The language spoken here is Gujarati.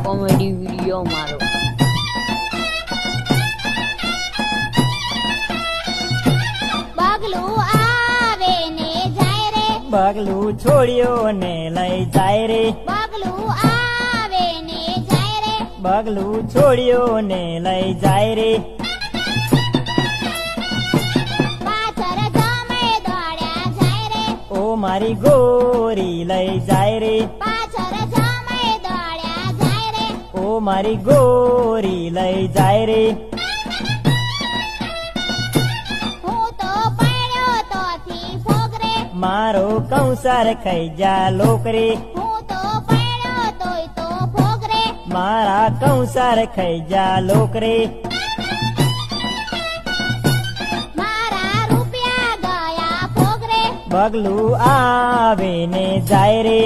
કોમેડી વિડીયો મારો. બગલું આવે ને જાય રે, બગલું છોડ્યો ને લઈ જાય રે, બગલું આવે ને જાય રે, બગલું છોડ્યો ને લઈ જાય રે, પાછળ જમે દોડ્યા જાય રે, ઓ મારી ગોરી લઈ જાય રે, પાછળ જમે દોડ્યા જાય રે, ઓ મારી ગોરી લઈ જાય રે, હું તો પડ્યો તોથી ફોગરે, મારો કંસાર ખાઈ જા લોકરે, હું તો પડ્યો તોય તો ફોગરે, મારા કંસાર ખાઈ જા લોકરે, મારા રૂપિયા ગયા ફોગરે, બગલું આવે ને જાય રે,